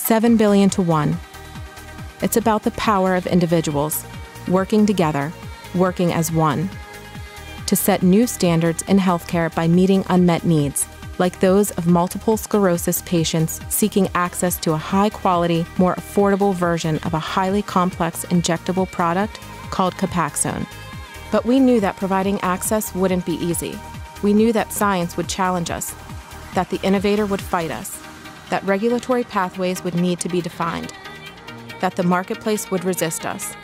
7 billion to 1. It's about the power of individuals working together, working as one, to set new standards in healthcare by meeting unmet needs, like those of multiple sclerosis patients seeking access to a high-quality, more affordable version of a highly complex injectable product called Copaxone. But we knew that providing access wouldn't be easy. We knew that science would challenge us, that the innovator would fight us, that regulatory pathways would need to be defined, that the marketplace would resist us.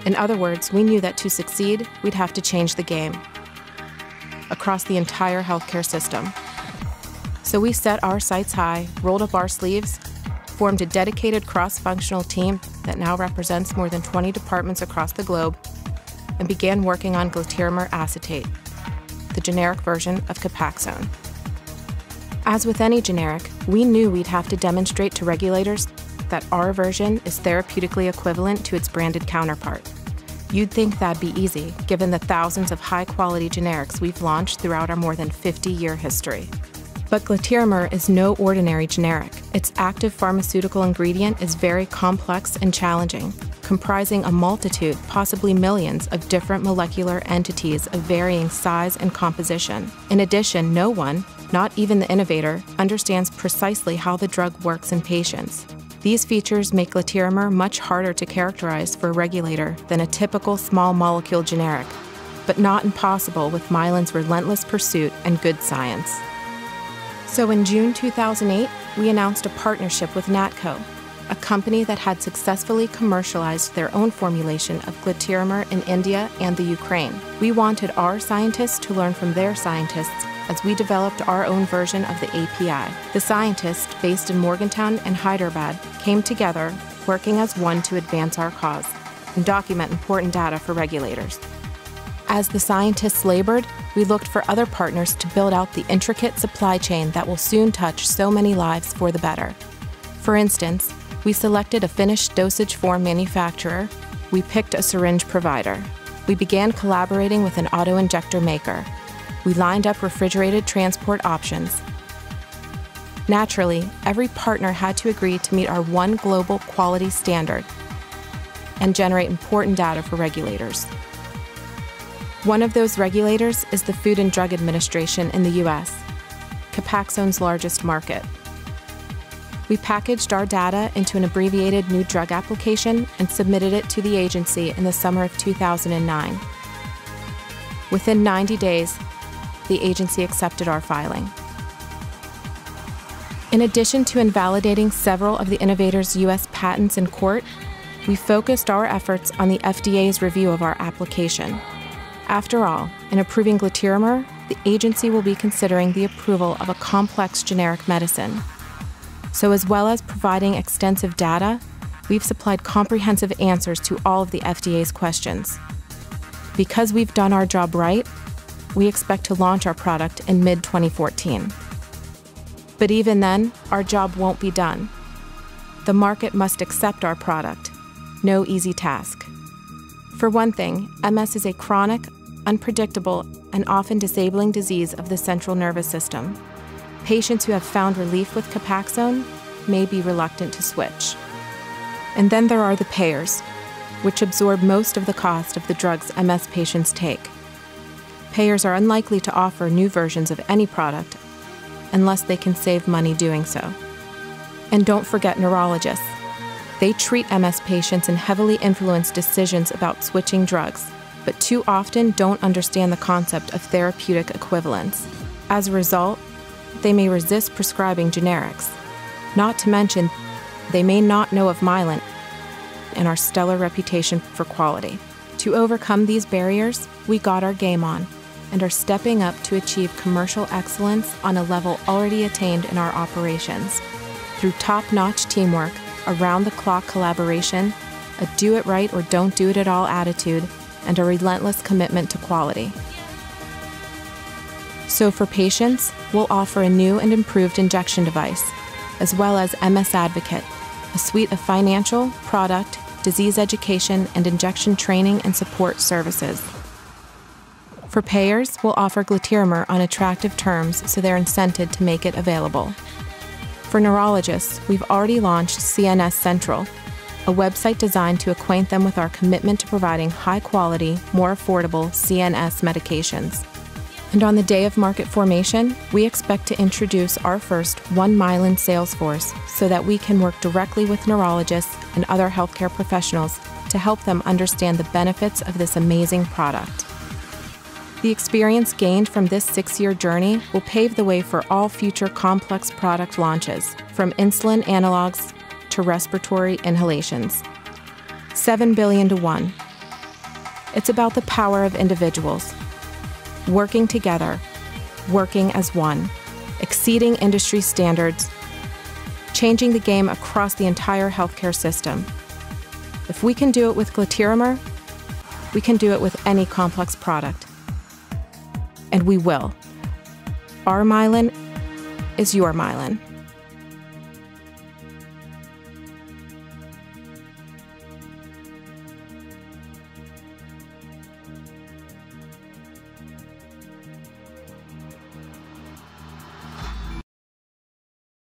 In other words, we knew that to succeed, we'd have to change the game across the entire healthcare system. So we set our sights high, rolled up our sleeves, formed a dedicated cross-functional team that now represents more than 20 departments across the globe, and began working on Glatiramer Acetate, the generic version of Copaxone. As with any generic, we knew we'd have to demonstrate to regulators that our version is therapeutically equivalent to its branded counterpart. You'd think that'd be easy, given the thousands of high-quality generics we've launched throughout our more than 50-year history. But Glatiramer is no ordinary generic. Its active pharmaceutical ingredient is very complex and challenging, comprising a multitude, possibly millions, of different molecular entities of varying size and composition. In addition, no one, not even the innovator, understands precisely how the drug works in patients. These features make Glatiramer much harder to characterize for a regulator than a typical small molecule generic, but not impossible with Mylan's relentless pursuit and good science. So in June 2008, we announced a partnership with Natco, a company that had successfully commercialized their own formulation of Glatiramer in India and the Ukraine. We wanted our scientists to learn from their scientists as we developed our own version of the API. The scientists, based in Morgantown and Hyderabad, came together, working as one to advance our cause and document important data for regulators. As the scientists labored, we looked for other partners to build out the intricate supply chain that will soon touch so many lives for the better. For instance, we selected a finished dosage form manufacturer. We picked a syringe provider. We began collaborating with an auto-injector maker. We lined up refrigerated transport options. Naturally, every partner had to agree to meet our one global quality standard and generate important data for regulators. One of those regulators is the Food and Drug Administration in the US, Copaxone's largest market. We packaged our data into an abbreviated new drug application and submitted it to the agency in the summer of 2009. Within 90 days, the agency accepted our filing. In addition to invalidating several of the innovator's US patents in court, we focused our efforts on the FDA's review of our application. After all, in approving Glatiramer, the agency will be considering the approval of a complex generic medicine. So as well as providing extensive data, we've supplied comprehensive answers to all of the FDA's questions. Because we've done our job right, we expect to launch our product in mid-2014. But even then, our job won't be done. The market must accept our product. No easy task. For one thing, MS is a chronic, unpredictable, and often disabling disease of the central nervous system. Patients who have found relief with Copaxone may be reluctant to switch. And then there are the payers, which absorb most of the cost of the drugs MS patients take. Payers are unlikely to offer new versions of any product unless they can save money doing so. And don't forget neurologists. They treat MS patients and heavily influence decisions about switching drugs, but too often don't understand the concept of therapeutic equivalence. As a result, they may resist prescribing generics. Not to mention, they may not know of Mylan and our stellar reputation for quality. To overcome these barriers, we got our game on and are stepping up to achieve commercial excellence on a level already attained in our operations. Through top-notch teamwork, around-the-clock collaboration, a do-it-right or don't-do-it-at-all attitude, and a relentless commitment to quality. So for patients, we'll offer a new and improved injection device, as well as MS Advocate, a suite of financial, product, disease education, and injection training and support services. For payers, we'll offer Glatiramer on attractive terms so they're incented to make it available. For neurologists, we've already launched CNS Central, a website designed to acquaint them with our commitment to providing high-quality, more affordable CNS medications. And on the day of market formation, we expect to introduce our first One Mylan sales force so that we can work directly with neurologists and other healthcare professionals to help them understand the benefits of this amazing product. The experience gained from this 6-year journey will pave the way for all future complex product launches, from insulin analogs to respiratory inhalations. 7 billion to 1. It's about the power of individuals, working together, working as one, exceeding industry standards, changing the game across the entire healthcare system. If we can do it with Glatiramer, we can do it with any complex product. And we will. Our Mylan is your Mylan.